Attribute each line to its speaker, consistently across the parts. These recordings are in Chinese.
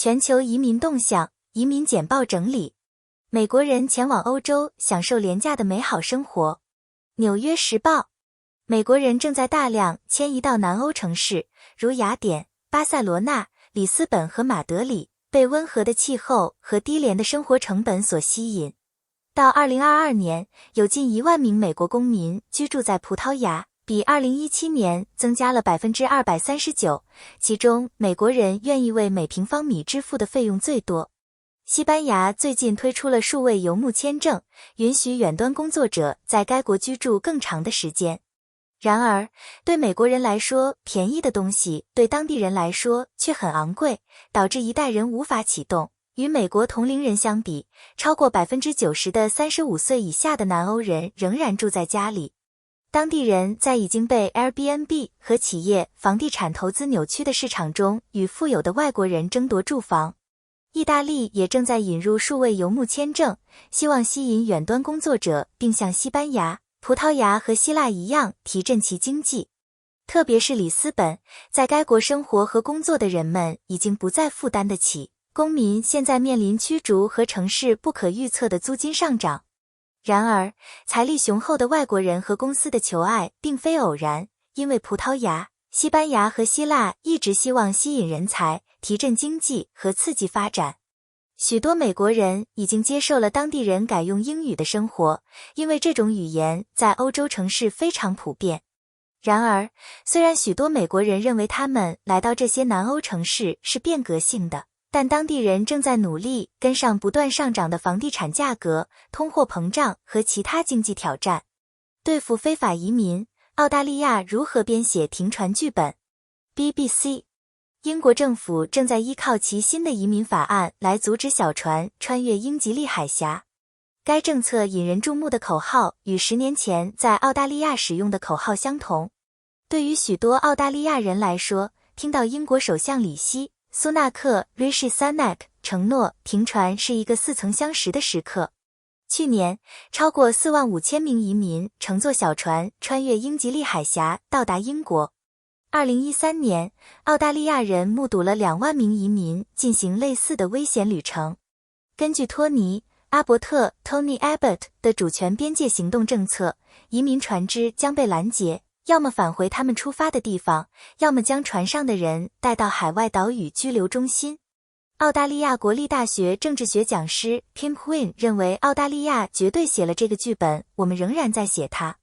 Speaker 1: 全球移民动向，移民简报整理。美国人前往欧洲享受廉价的美好生活。纽约时报，美国人正在大量迁移到南欧城市，如雅典、巴塞罗那、里斯本和马德里，被温和的气候和低廉的生活成本所吸引。到2022年，有近1万名美国公民居住在葡萄牙，比2017年增加了 239%， 其中美国人愿意为每平方米支付的费用最多。西班牙最近推出了数位游牧签证，允许远端工作者在该国居住更长的时间。然而，对美国人来说，便宜的东西对当地人来说却很昂贵，导致一代人无法启动。与美国同龄人相比，超过 90% 的35岁以下的南欧人仍然住在家里。当地人在已经被 Airbnb 和企业房地产投资扭曲的市场中，与富有的外国人争夺住房。意大利也正在引入数位游牧签证，希望吸引远端工作者，并像西班牙、葡萄牙和希腊一样提振其经济。特别是里斯本，在该国生活和工作的人们已经不再负担得起，公民现在面临驱逐和城市不可预测的租金上涨。然而，财力雄厚的外国人和公司的求爱并非偶然，因为葡萄牙、西班牙和希腊一直希望吸引人才，提振经济和刺激发展。许多美国人已经接受了当地人改用英语的生活，因为这种语言在欧洲城市非常普遍。然而，虽然许多美国人认为他们来到这些南欧城市是变革性的，但当地人正在努力跟上不断上涨的房地产价格、通货膨胀和其他经济挑战。对付非法移民，澳大利亚如何编写停船剧本？ BBC， 英国政府正在依靠其新的移民法案来阻止小船穿越英吉利海峡。该政策引人注目的口号与10年前在澳大利亚使用的口号相同。对于许多澳大利亚人来说，听到英国首相里希·苏纳克 Rishi Sunak 承诺停船是一个似曾相识的时刻。去年，超过45000名移民乘坐小船穿越英吉利海峡到达英国。2013年，澳大利亚人目睹了2万名移民进行类似的危险旅程。根据托尼·阿伯特 Tony Abbott 的主权边界行动政策，移民船只将被拦截，要么返回他们出发的地方，要么将船上的人带到海外岛屿拘留中心。澳大利亚国立大学政治学讲师 Kim Huynh 认为，澳大利亚绝对写了这个剧本，我们仍然在写它。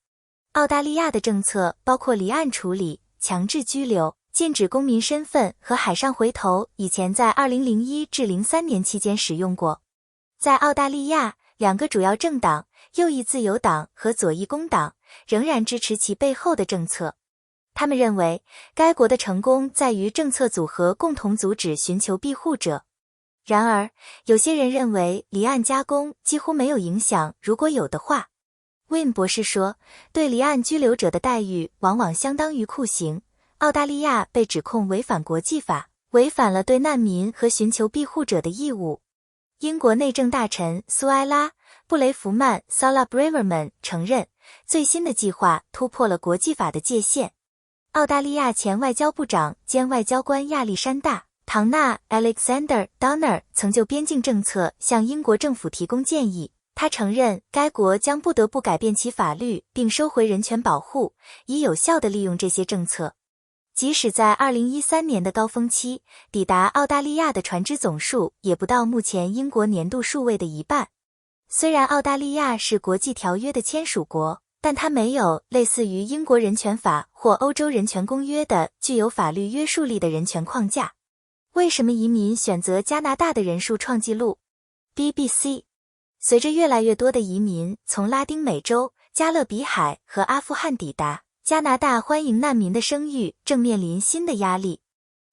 Speaker 1: 澳大利亚的政策包括离岸处理、强制居留、禁止公民身份和海上回头，以前在2001至03年期间使用过。在澳大利亚，2个主要政党，右翼自由党和左翼工党，仍然支持其背后的政策。他们认为，该国的成功在于政策组合共同阻止寻求庇护者。然而，有些人认为离岸加工几乎没有影响，如果有的话。Win 博士说，对离岸居留者的待遇往往相当于酷刑。澳大利亚被指控违反国际法，违反了对难民和寻求庇护者的义务。英国内政大臣苏埃拉·布雷弗曼 Suella Braverman 承认，最新的计划突破了国际法的界限。澳大利亚前外交部长兼外交官亚历山大·唐纳 Alexander Donner 曾就边境政策向英国政府提供建议。他承认该国将不得不改变其法律并收回人权保护，以有效地利用这些政策。即使在2013年的高峰期，抵达澳大利亚的船只总数也不到目前英国年度数位的一半。虽然澳大利亚是国际条约的签署国，但它没有类似于英国人权法或欧洲人权公约的具有法律约束力的人权框架。为什么移民选择加拿大的人数创纪录？ BBC， 随着越来越多的移民从拉丁美洲、加勒比海和阿富汗抵达，加拿大欢迎难民的声誉正面临新的压力。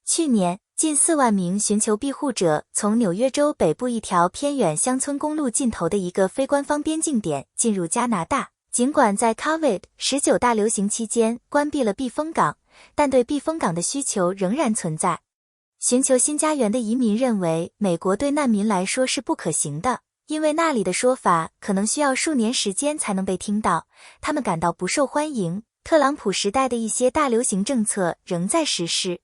Speaker 1: 去年，近4万名寻求庇护者从纽约州北部一条偏远乡村公路尽头的一个非官方边境点进入加拿大。尽管在 COVID-19 大流行期间关闭了避风港，但对避风港的需求仍然存在。寻求新家园的移民认为，美国对难民来说是不可行的，因为那里的说法可能需要数年时间才能被听到，他们感到不受欢迎。特朗普时代的一些大流行政策仍在实施。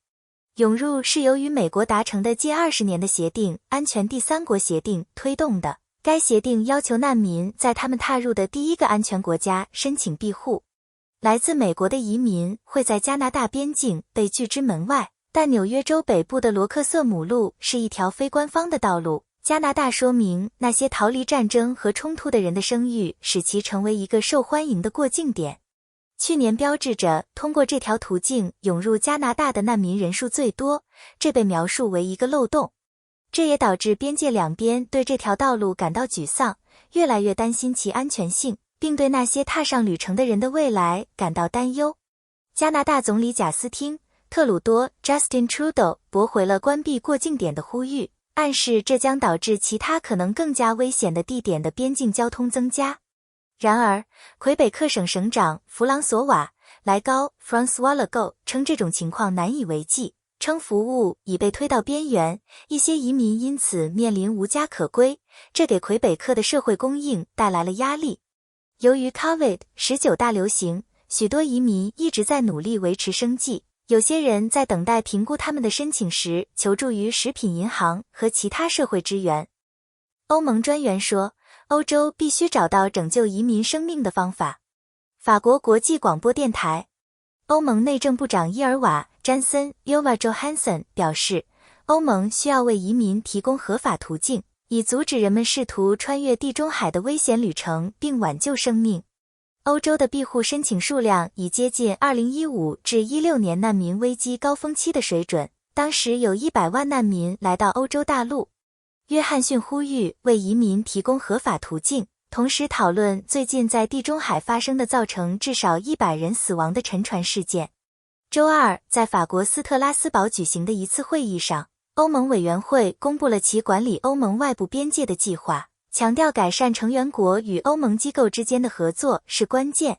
Speaker 1: 涌入是由于美国达成的近20年的协定——安全第三国协定推动的。该协定要求难民在他们踏入的第一个安全国家申请庇护。来自美国的移民会在加拿大边境被拒之门外，但纽约州北部的罗克瑟姆路是一条非官方的道路。加拿大说明那些逃离战争和冲突的人的声誉，使其成为一个受欢迎的过境点。去年标志着通过这条途径涌入加拿大的难民人数最多，这被描述为一个漏洞。这也导致边界两边对这条道路感到沮丧，越来越担心其安全性，并对那些踏上旅程的人的未来感到担忧。加拿大总理贾斯汀·特鲁多 Justin Trudeau 驳回了关闭过境点的呼吁，暗示这将导致其他可能更加危险的地点的边境交通增加。然而，魁北克省省长弗朗索瓦·莱高 François Legault 称这种情况难以为继，称服务已被推到边缘，一些移民因此面临无家可归，这给魁北克的社会供应带来了压力。由于 COVID-19 大流行，许多移民一直在努力维持生计，有些人在等待评估他们的申请时求助于食品银行和其他社会支援。欧盟专员说，欧洲必须找到拯救移民生命的方法。法国国际广播电台，欧盟内政部长伊尔瓦·詹森 Ylva Johansson 表示，欧盟需要为移民提供合法途径，以阻止人们试图穿越地中海的危险旅程并挽救生命。欧洲的庇护申请数量已接近2015至16年难民危机高峰期的水准，当时有100万难民来到欧洲大陆。约翰逊呼吁为移民提供合法途径，同时讨论最近在地中海发生的造成至少100人死亡的沉船事件。周二，在法国斯特拉斯堡举行的一次会议上，欧盟委员会公布了其管理欧盟外部边界的计划，强调改善成员国与欧盟机构之间的合作是关键。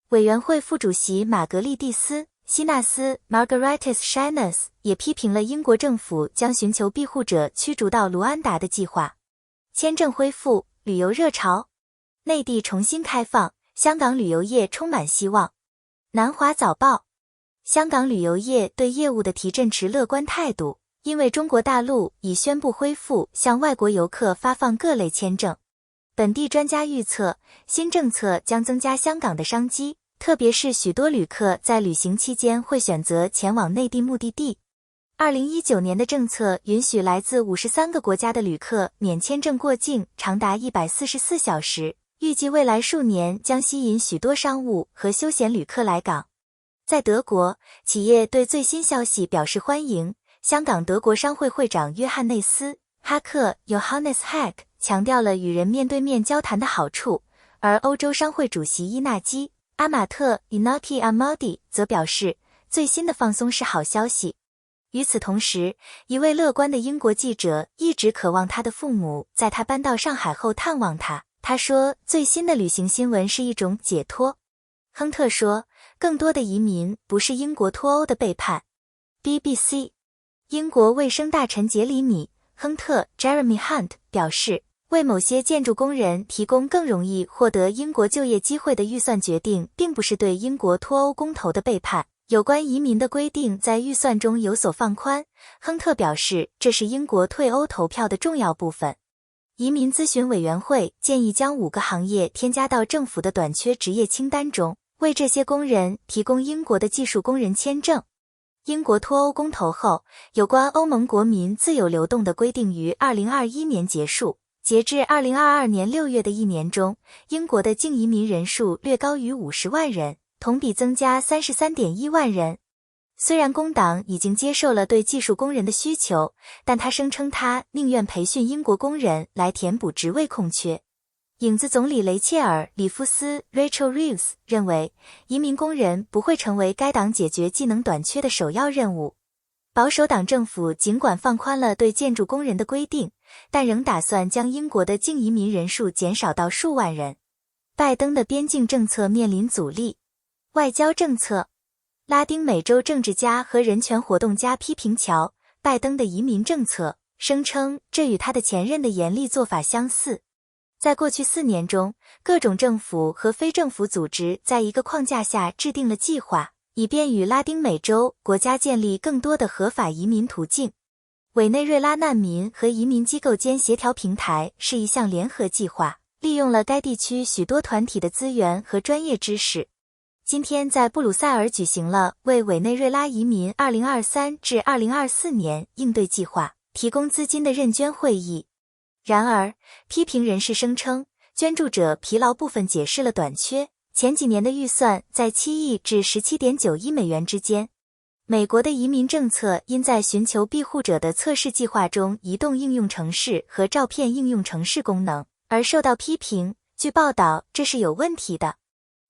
Speaker 1: 委员会副主席玛格丽蒂斯·希纳斯 Margaritis Schinas 也批评了英国政府将寻求庇护者驱逐到卢安达的计划。签证恢复，旅游热潮，内地重新开放，香港旅游业充满希望。南华早报，香港旅游业对业务的提振持乐观态度，因为中国大陆已宣布恢复向外国游客发放各类签证。本地专家预测，新政策将增加香港的商机，特别是许多旅客在旅行期间会选择前往内地目的地。2019年的政策允许来自53个国家的旅客免签证过境长达144小时，预计未来数年将吸引许多商务和休闲旅客来港。在德国，企业对最新消息表示欢迎。香港德国商会会长约翰内斯·哈克 Johannes Hack 强调了与人面对面交谈的好处，而欧洲商会主席伊纳基·阿马特 Inaki Amadi 则表示，最新的放松是好消息。与此同时，一位乐观的英国记者一直渴望他的父母在他搬到上海后探望他。他说，最新的旅行新闻是一种解脱。亨特说，更多的移民不是英国脱欧的背叛。BBC， 英国卫生大臣杰里米·亨特 Jeremy Hunt 表示，为某些建筑工人提供更容易获得英国就业机会的预算决定并不是对英国脱欧公投的背叛。有关移民的规定在预算中有所放宽，亨特表示这是英国退欧投票的重要部分。移民咨询委员会建议将5个行业添加到政府的短缺职业清单中，为这些工人提供英国的技术工人签证。英国脱欧公投后，有关欧盟国民自由流动的规定于2021年结束。截至2022年6月的一年中，英国的净移民人数略高于50万人，同比增加 33.1 万人。虽然工党已经接受了对技术工人的需求，但他声称他宁愿培训英国工人来填补职位空缺。影子总理雷切尔·里夫斯 Rachel Reeves 认为，移民工人不会成为该党解决技能短缺的首要任务。保守党政府尽管放宽了对建筑工人的规定，但仍打算将英国的净移民人数减少到数万人。拜登的边境政策面临阻力。外交政策，拉丁美洲政治家和人权活动家批评拜登的移民政策，声称这与他的前任的严厉做法相似。在过去4年中，各种政府和非政府组织在一个框架下制定了计划，以便与拉丁美洲国家建立更多的合法移民途径。委内瑞拉难民和移民机构间协调平台是一项联合计划，利用了该地区许多团体的资源和专业知识。今天在布鲁塞尔举行了为委内瑞拉移民2023至2024年应对计划提供资金的认捐会议。然而，批评人士声称，捐助者疲劳部分解释了短缺，前几年的预算在7亿至17.9亿美元之间。美国的移民政策因在寻求庇护者的测试计划中移动应用程式和照片应用程式功能而受到批评。据报道，这是有问题的。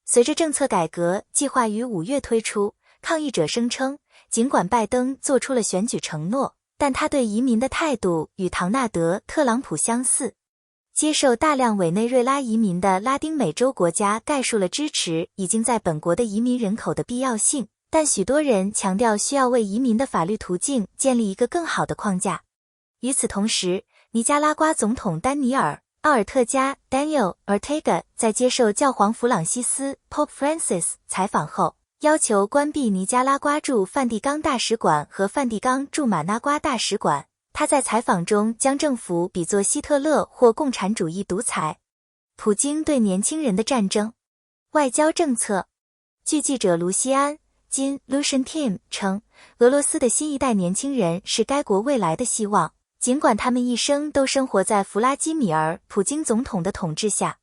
Speaker 1: 随着政策改革计划于5月推出，抗议者声称，尽管拜登做出了选举承诺，但他对移民的态度与唐纳德·特朗普相似。接受大量委内瑞拉移民的拉丁美洲国家概述了支持已经在本国的移民人口的必要性，但许多人强调需要为移民的法律途径建立一个更好的框架。与此同时，尼加拉瓜总统丹尼尔·奥尔特加 Daniel Ortega 在接受教皇弗朗西斯 Pope Francis 采访后，要求关闭尼加拉瓜驻梵蒂冈大使馆和梵蒂冈驻马那瓜大使馆。他在采访中将政府比作希特勒或共产主义独裁。普京对年轻人的战争外交政策。据记者卢西安金 Lucian Tim 称，俄罗斯的新一代年轻人是该国未来的希望，尽管他们一生都生活在弗拉基米尔·普京总统的统治下。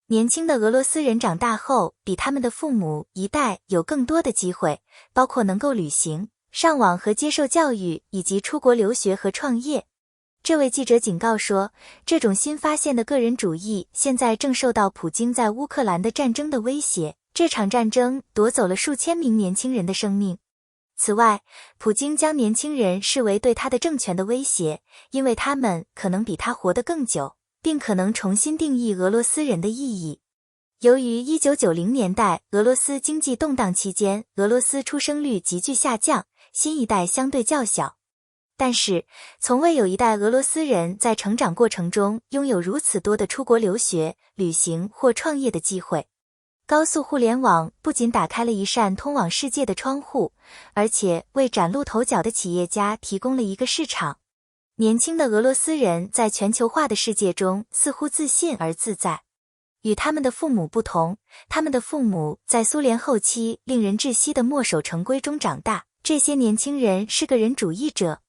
Speaker 1: 年轻的俄罗斯人长大后比他们的父母一代有更多的机会，包括能够旅行、上网和接受教育，以及出国留学和创业。这位记者警告说，这种新发现的个人主义现在正受到普京在乌克兰的战争的威胁，这场战争夺走了数千名年轻人的生命。此外，普京将年轻人视为对他的政权的威胁，因为他们可能比他活得更久，并可能重新定义俄罗斯人的意义。由于1990年代俄罗斯经济动荡期间，俄罗斯出生率急剧下降，新一代相对较小。但是，从未有一代俄罗斯人在成长过程中拥有如此多的出国留学、旅行或创业的机会。高速互联网不仅打开了一扇通往世界的窗户，而且为崭露头角的企业家提供了一个市场。年轻的俄罗斯人在全球化的世界中似乎自信而自在。与他们的父母不同，他们的父母在苏联后期令人窒息的墨守成规中长大。这些年轻人是个人主义者。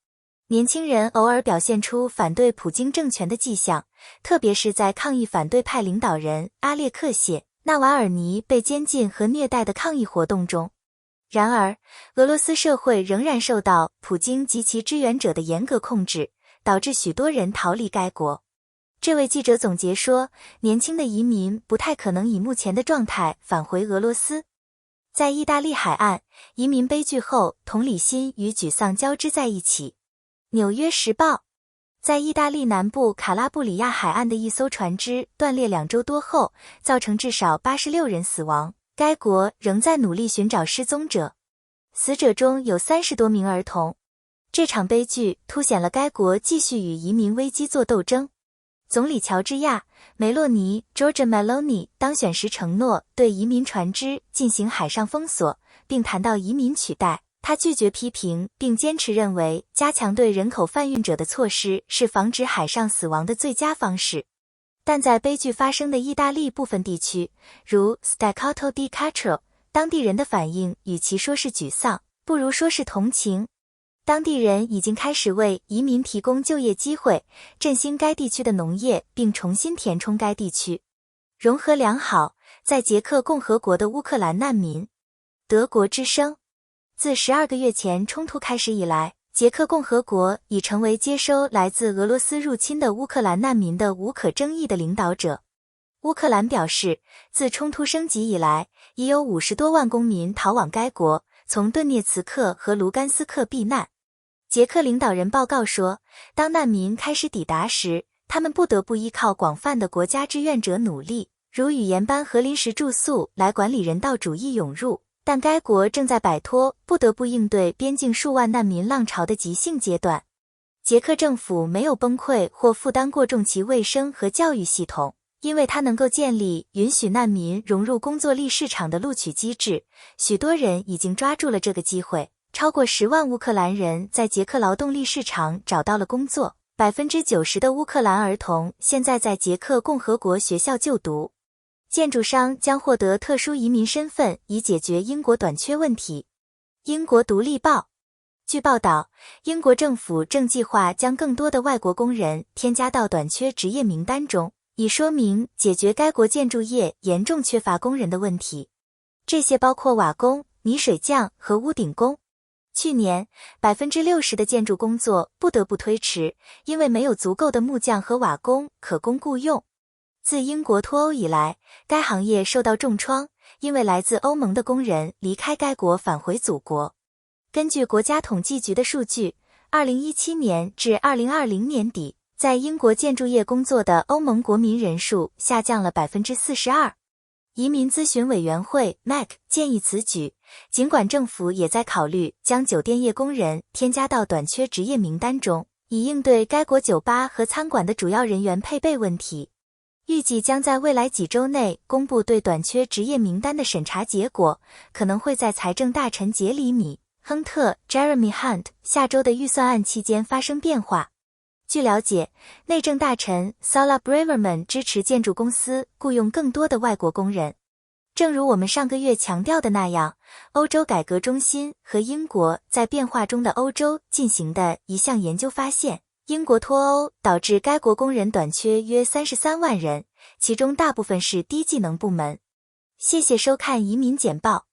Speaker 1: 年轻人偶尔表现出反对普京政权的迹象，特别是在抗议反对派领导人阿列克谢·纳瓦尔尼被监禁和虐待的抗议活动中。然而，俄罗斯社会仍然受到普京及其支援者的严格控制，导致许多人逃离该国。这位记者总结说，年轻的移民不太可能以目前的状态返回俄罗斯。在意大利海岸，移民悲剧后，同理心与沮丧交织在一起。纽约时报，在意大利南部卡拉布里亚海岸的一艘船只断裂2周多后，造成至少86人死亡。该国仍在努力寻找失踪者，死者中有30多名儿童。这场悲剧凸显了该国继续与移民危机作斗争。总理乔治亚·梅洛尼 （Giorgia Meloni） 当选时承诺对移民船只进行海上封锁，并谈到移民取代。他拒绝批评，并坚持认为加强对人口贩运者的措施是防止海上死亡的最佳方式。但在悲剧发生的意大利部分地区，如 Staccato di Castro， 当地人的反应与其说是沮丧，不如说是同情。当地人已经开始为移民提供就业机会，振兴该地区的农业，并重新填充该地区。融合良好，在捷克共和国的乌克兰难民。德国之声，自12个月前冲突开始以来，捷克共和国已成为接收来自俄罗斯入侵的乌克兰难民的无可争议的领导者。乌克兰表示，自冲突升级以来，已有50多万公民逃往该国，从顿涅茨克和卢甘斯克避难。捷克领导人报告说，当难民开始抵达时，他们不得不依靠广泛的国家志愿者努力，如语言班和临时住宿来管理人道主义涌入，但该国正在摆脱不得不应对边境数万难民浪潮的急性阶段。捷克政府没有崩溃或负担过重其卫生和教育系统，因为它能够建立允许难民融入工作力市场的录取机制，许多人已经抓住了这个机会。超过10万乌克兰人在捷克劳动力市场找到了工作，90%的乌克兰儿童现在在捷克共和国学校就读。建筑商将获得特殊移民身份，以解决英国短缺问题。英国独立报据报道，英国政府正计划将更多的外国工人添加到短缺职业名单中，以说明解决该国建筑业严重缺乏工人的问题。这些包括瓦工、泥水匠和屋顶工。去年，60%的建筑工作不得不推迟，因为没有足够的木匠和瓦工可供雇用。自英国脱欧以来，该行业受到重创，因为来自欧盟的工人离开该国返回祖国。根据国家统计局的数据，2017年至2020年底，在英国建筑业工作的欧盟国民人数下降了42%。移民咨询委员会 MAC 建议此举，尽管政府也在考虑将酒店业工人添加到短缺职业名单中，以应对该国酒吧和餐馆的主要人员配备问题。预计将在未来几周内公布对短缺职业名单的审查结果，可能会在财政大臣杰里米·亨特 Jeremy Hunt 下周的预算案期间发生变化。据了解，内政大臣 Suella Braverman 支持建筑公司雇佣更多的外国工人。正如我们上个月强调的那样，欧洲改革中心和英国在变化中的欧洲进行的一项研究发现，英国脱欧导致该国工人短缺约33万人，其中大部分是低技能部门。谢谢收看移民简报。